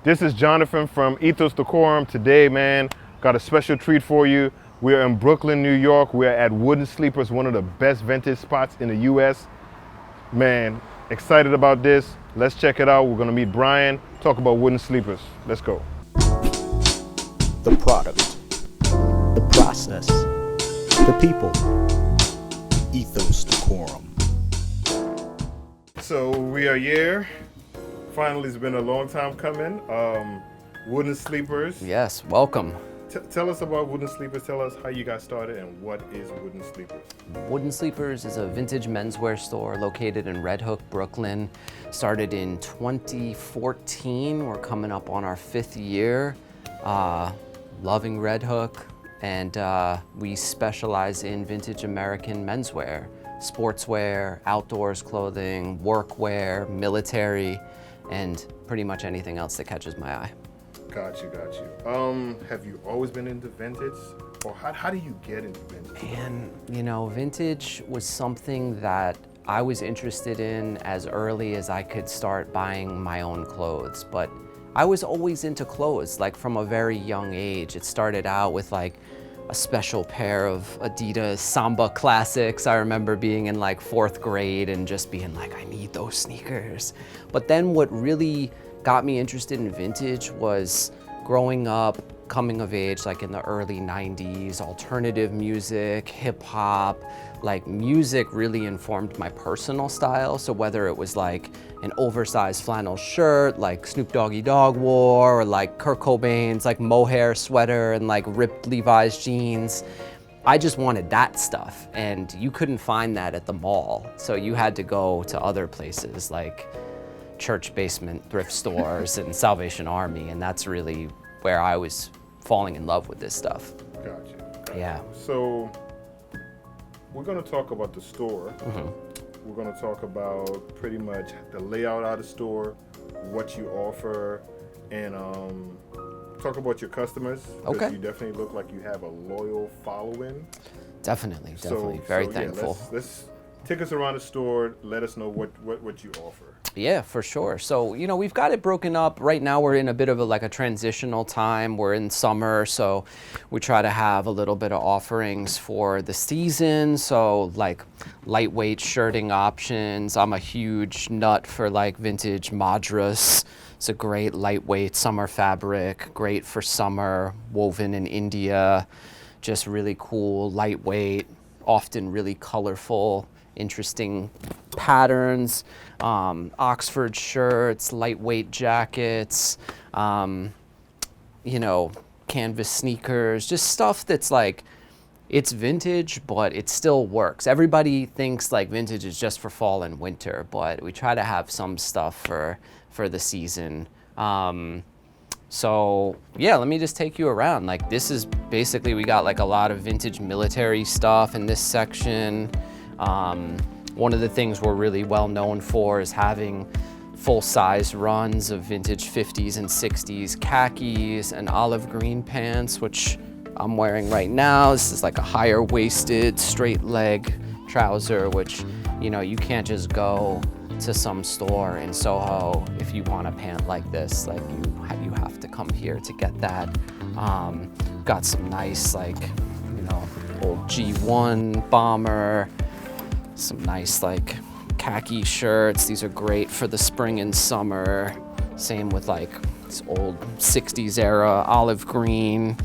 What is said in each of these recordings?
This is Jonathan from ETHOS DECORUM. Today, man, got a special treat for you. We're in Brooklyn, New York. We're at Wooden Sleepers, one of the best vintage spots in the US. Man, excited about this. Let's check it out. We're gonna meet Brian, talk about Wooden Sleepers. Let's go. The product, the process, the people. Ethos Decorum. So we are here. Finally, it's been a long time coming. Wooden Sleepers. Yes, welcome. Tell us about Wooden Sleepers. Tell us how you got started and what is Wooden Sleepers. Wooden Sleepers is a vintage menswear store located in Red Hook, Brooklyn. Started in 2014. We're coming up on our 5th year. Loving Red Hook, and we specialize in vintage American menswear, sportswear, outdoors clothing, workwear, military, and pretty much anything else that catches my eye. Got you. Have you always been into vintage? Or how do you get into vintage? And you know, vintage was something that I was interested in as early as I could start buying my own clothes. But I was always into clothes, like from a very young age. It started out with like a special pair of Adidas Samba Classics. I remember being in like 4th grade and just being like, I need those sneakers. But then what really got me interested in vintage was growing up, coming of age, like in the early 90s, alternative music, hip hop, like music really informed my personal style. So whether it was like an oversized flannel shirt, like Snoop Doggy Dogg wore, or like Kurt Cobain's like mohair sweater and like ripped Levi's jeans, I just wanted that stuff. And you couldn't find that at the mall. So you had to go to other places like church basement thrift stores and Salvation Army. And that's really where I was falling in love with this stuff. Gotcha. Yeah. So we're gonna talk about the store. Mm-hmm. We're gonna talk about pretty much the layout of the store, what you offer, and talk about your customers. 'Cause Okay. you definitely look like you have a loyal following. Definitely. Very thankful. Let's take us around the store. Let us know what you offer. Yeah, for sure. So, you know, we've got it broken up. Right now we're in a bit of a transitional time. We're in summer, so we try to have a little bit of offerings for the season. So like lightweight shirting options. I'm a huge nut for like vintage Madras. It's a great lightweight summer fabric, great for summer, woven in India. Just really cool, lightweight, often really colorful, interesting patterns. Oxford shirts, lightweight jackets, you know, canvas sneakers, just stuff that's like, it's vintage, but it still works. Everybody thinks like vintage is just for fall and winter, but we try to have some stuff for the season. So yeah, let me just take you around. Like this is basically, we got like a lot of vintage military stuff in this section. One of the things we're really well known for is having full-size runs of vintage 50s and 60s khakis and olive green pants, which I'm wearing right now. This is like a higher waisted, straight leg trouser, which, you know, you can't just go to some store in Soho if you want a pant like this. Like you have to come here to get that. Got some nice, like, you know, old G1 bomber, some nice like khaki shirts. These are great for the spring and summer. Same with like this old 60s era olive green.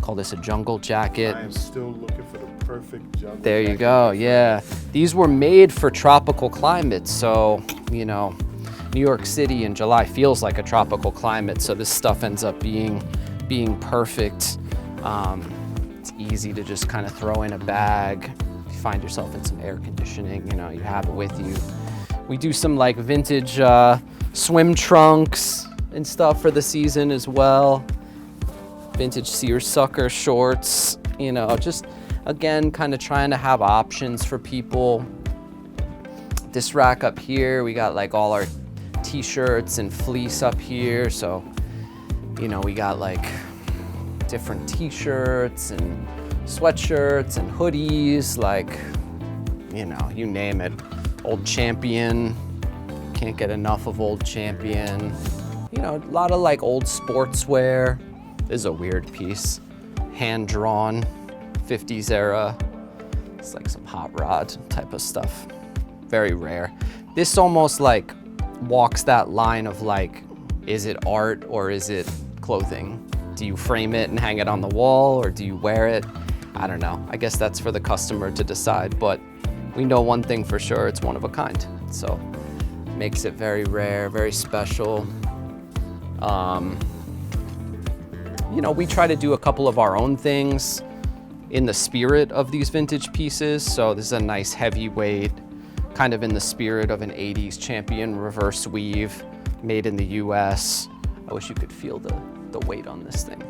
Call this a jungle jacket. I am still looking for the perfect jungle There you jacket. go, yeah. These were made for tropical climates. So, you know, New York City in July feels like a tropical climate. So this stuff ends up being perfect. It's easy to just kind of throw in a bag. Find yourself in some air conditioning, you know, you have it with you. We do some like vintage swim trunks and stuff for the season as well. Vintage seersucker shorts, you know, just again, kind of trying to have options for people. This rack up here, we got like all our t-shirts and fleece up here. So, you know, we got like different t-shirts and sweatshirts and hoodies, like, you know, you name it. Old Champion, can't get enough of Old Champion. You know, a lot of like old sportswear. This is a weird piece. Hand drawn, 50s era. It's like some hot rod type of stuff. Very rare. This almost like walks that line of like, is it art or is it clothing? Do you frame it and hang it on the wall, or do you wear it? I don't know. I guess that's for the customer to decide, but we know one thing for sure, it's one of a kind. So makes it very rare, very special. You know, we try to do a couple of our own things in the spirit of these vintage pieces. So this is a nice heavyweight, kind of in the spirit of an 80s champion reverse weave, made in the US. I wish you could feel the weight on this thing.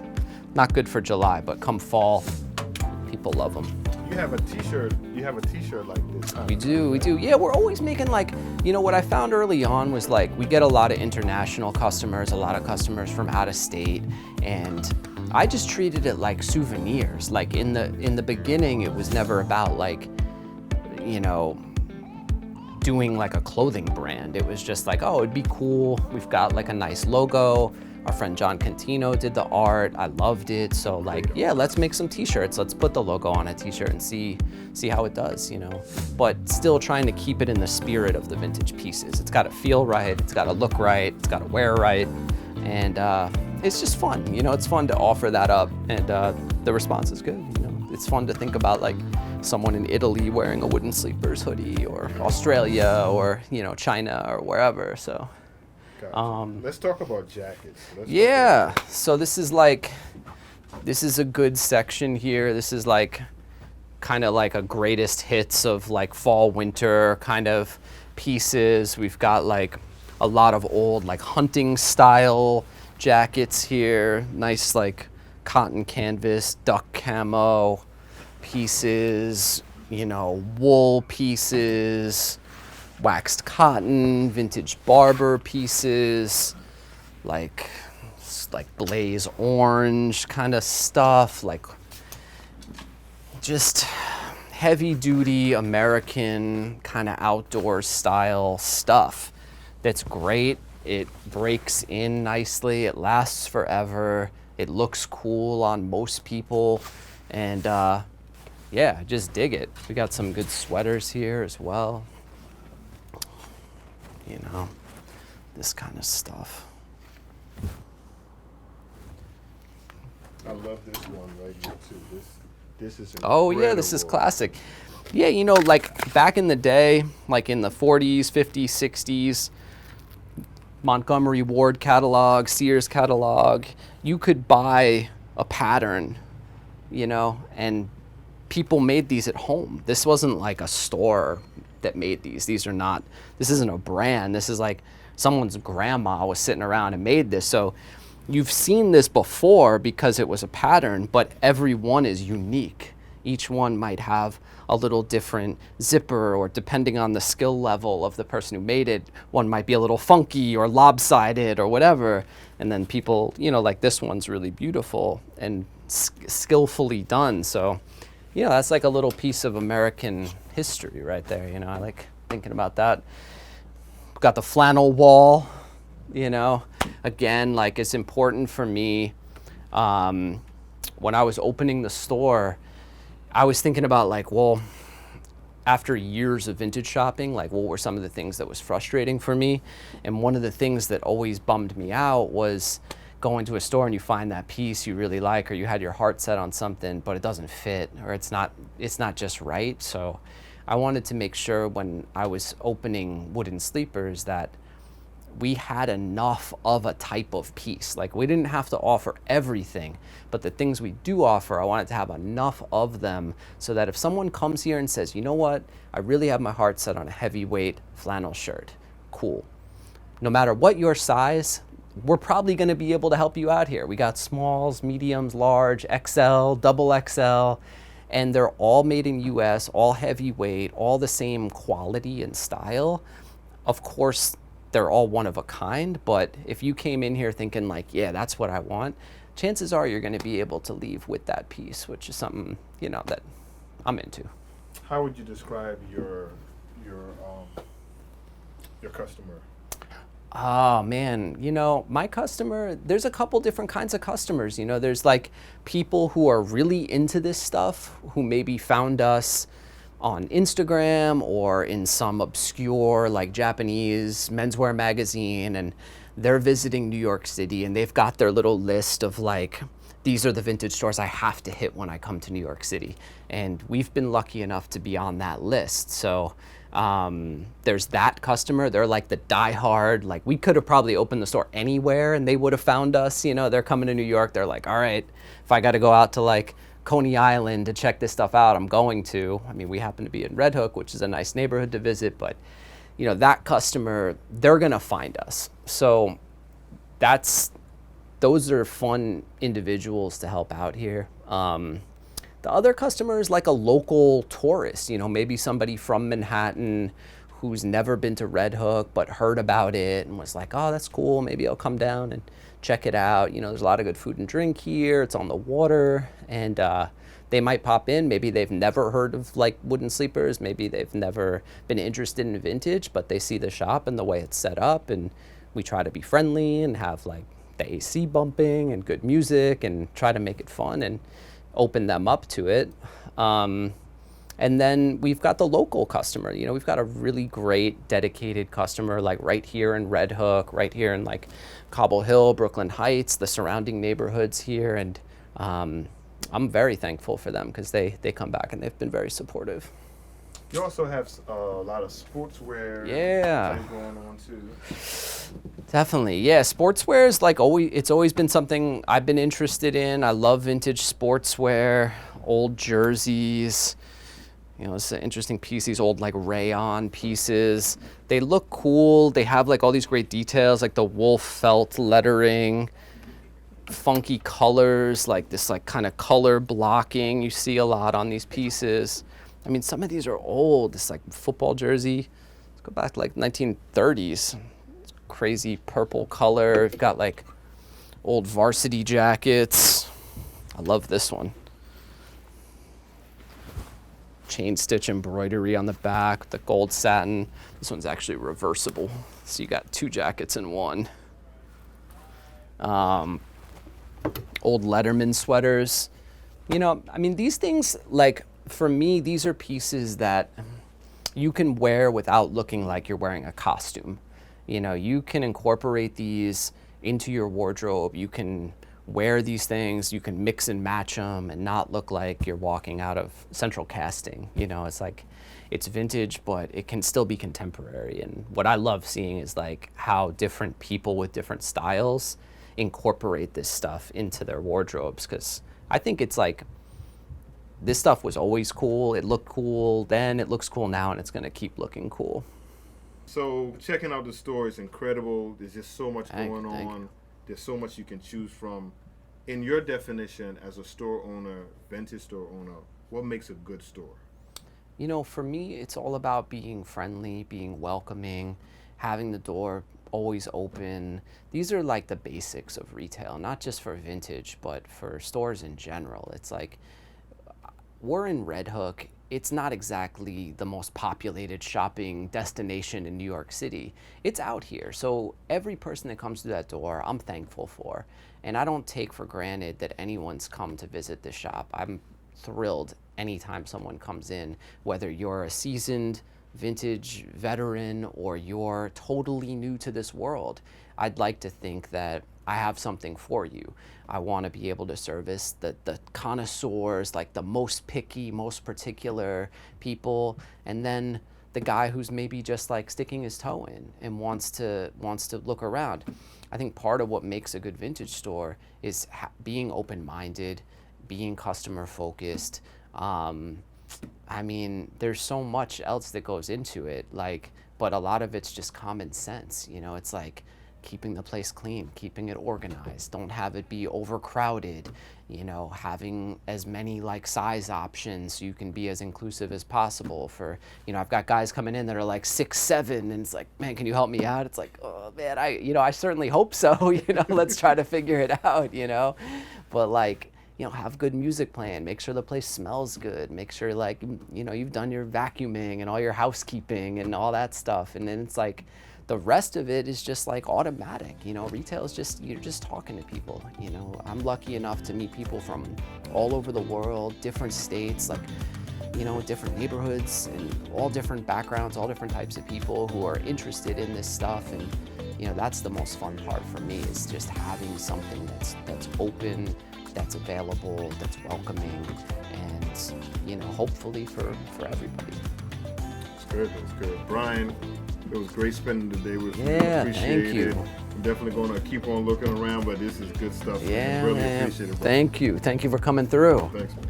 Not good for July, but come fall, people love them. You have a t-shirt like this, huh? We do. Yeah, we're always making like, you know, what I found early on was like, we get a lot of international customers, a lot of customers from out of state, and I just treated it like souvenirs. Like in the beginning, it was never about like, you know, doing like a clothing brand. It was just like, oh, it'd be cool. We've got like a nice logo. Our friend John Cantino did the art. I loved it. So like, yeah, let's make some t-shirts. Let's put the logo on a t-shirt and see how it does, you know. But still trying to keep it in the spirit of the vintage pieces. It's got to feel right. It's got to look right. It's got to wear right. And it's just fun, you know. It's fun to offer that up, and the response is good. You know, it's fun to think about like someone in Italy wearing a Wooden Sleepers hoodie, or Australia, or you know, China, or wherever. So. Gotcha. Let's talk about jackets. Yeah, so this is a good section here. This is like kind of like a greatest hits of like fall winter kind of pieces. We've got like a lot of old like hunting style jackets here. Nice like cotton canvas, duck camo pieces, you know, wool pieces, waxed cotton, vintage barber pieces, like blaze orange kind of stuff, like just heavy duty American kind of outdoor style stuff that's great. It breaks in nicely, it lasts forever, it looks cool on most people, and yeah, just dig it. We got some good sweaters here as well. You know, this kind of stuff. I love this one right here too. This is incredible. Oh yeah, this is classic. Yeah, you know, like back in the day, like in the 40s, 50s, 60s, Montgomery Ward catalog, Sears catalog, you could buy a pattern, you know, and people made these at home. This wasn't like a store that made these. This isn't a brand. This is like someone's grandma was sitting around and made this. So you've seen this before because it was a pattern, but every one is unique. Each one might have a little different zipper, or depending on the skill level of the person who made it, one might be a little funky or lopsided or whatever. And then people, you know, like this one's really beautiful and skillfully done. So, you know, that's like a little piece of American history right there. You know, I like thinking about that. Got the flannel wall, you know, again, like it's important for me. When I was opening the store, I was thinking about like, well, after years of vintage shopping, like what were some of the things that was frustrating for me? And one of the things that always bummed me out was going to a store and you find that piece you really like, or you had your heart set on something, but it doesn't fit, or it's not just right. So I wanted to make sure when I was opening Wooden Sleepers that we had enough of a type of piece. Like we didn't have to offer everything, but the things we do offer, I wanted to have enough of them so that if someone comes here and says, you know what, I really have my heart set on a heavyweight flannel shirt, cool. No matter what your size, we're probably gonna be able to help you out here. We got smalls, mediums, large, XL, double XL, and they're all made in US, all heavyweight, all the same quality and style. Of course, they're all one of a kind, but if you came in here thinking like, yeah, that's what I want, chances are you're gonna be able to leave with that piece, which is something, you know, that I'm into. How would you describe your customer? Oh man, my customer, there's a couple different kinds of customers. There's like people who are really into this stuff who maybe found us on Instagram or in some obscure like Japanese menswear magazine, and they're visiting New York City and they've got their little list of like, these are the vintage stores I have to hit when I come to New York City. And we've been lucky enough to be on that list. So there's that customer. They're like the diehard, like we could have probably opened the store anywhere and they would have found us. They're coming to New York. They're like, all right, if I got to go out to like Coney Island to check this stuff out, I'm going to. I mean, we happen to be in Red Hook, which is a nice neighborhood to visit, but that customer, they're going to find us. So those are fun individuals to help out here. The other customer is like a local tourist, maybe somebody from Manhattan who's never been to Red Hook but heard about it and was like, oh, that's cool, maybe I'll come down and check it out. There's a lot of good food and drink here, it's on the water, and they might pop in. Maybe they've never heard of like wooden sleepers, maybe they've never been interested in vintage, but they see the shop and the way it's set up, and we try to be friendly and have like the AC bumping and good music and try to make it fun and open them up to it. And then we've got the local customer. We've got a really great dedicated customer like right here in Red Hook, right here in like Cobble Hill, Brooklyn Heights, the surrounding neighborhoods here. And I'm very thankful for them because they come back and they've been very supportive. You also have a lot of sportswear things going on too. Definitely, yeah. Sportswear is like it's always been something I've been interested in. I love vintage sportswear, old jerseys. It's an interesting piece, these old like rayon pieces. They look cool. They have like all these great details, like the wolf felt lettering, funky colors, like this like kind of color blocking you see a lot on these pieces. I mean, some of these are old. This like football jersey, let's go back to like 1930s. It's crazy purple color. We've got like old varsity jackets. I love this one. Chain stitch embroidery on the back, the gold satin. This one's actually reversible, so you got two jackets in one. Old Letterman sweaters. I mean, these things, like, for me, these are pieces that you can wear without looking like you're wearing a costume. You can incorporate these into your wardrobe. You can wear these things, you can mix and match them and not look like you're walking out of central casting. It's like, it's vintage, but it can still be contemporary. And what I love seeing is like how different people with different styles incorporate this stuff into their wardrobes. Because I think it's like, this stuff was always cool. It looked cool then, it looks cool now, and it's gonna keep looking cool. So checking out the store is incredible. There's just so much going on. There's so much you can choose from. In your definition as a store owner, vintage store owner, what makes a good store? For me, it's all about being friendly, being welcoming, having the door always open. These are like the basics of retail, not just for vintage, but for stores in general. It's like, we're in Red Hook. It's not exactly the most populated shopping destination in New York City. It's out here. So every person that comes through that door, I'm thankful for. And I don't take for granted that anyone's come to visit this shop. I'm thrilled anytime someone comes in, whether you're a seasoned vintage veteran or you're totally new to this world. I'd like to think that I have something for you. I want to be able to service the connoisseurs, like the most picky, most particular people, and then the guy who's maybe just like sticking his toe in and wants to look around. I think part of what makes a good vintage store is being open-minded, being customer focused. I mean, there's so much else that goes into it, but a lot of it's just common sense. It's like keeping the place clean, keeping it organized, don't have it be overcrowded, having as many size options so you can be as inclusive as possible for, I've got guys coming in that are like 6'7", and it's like, man, can you help me out? It's like, oh man, I certainly hope so, let's try to figure it out, but have good music playing, make sure the place smells good, make sure you've done your vacuuming and all your housekeeping and all that stuff. And then it's like, the rest of it is just like automatic. You know, retail is just, you're just talking to people. You know, I'm lucky enough to meet people from all over the world, different states, like, you know, different neighborhoods and all different backgrounds, all different types of people who are interested in this stuff. And, you know, that's the most fun part for me, is just having something that's open, that's available, that's welcoming, and, you know, hopefully for everybody. It's good, it's good. Brian, it was great spending the day with you. Yeah, Appreciate thank you. it. I'm definitely going to keep on looking around, but this is good stuff. Yeah, Really man. appreciate it, bro. Thank you. Thank you for coming through. Thanks, man.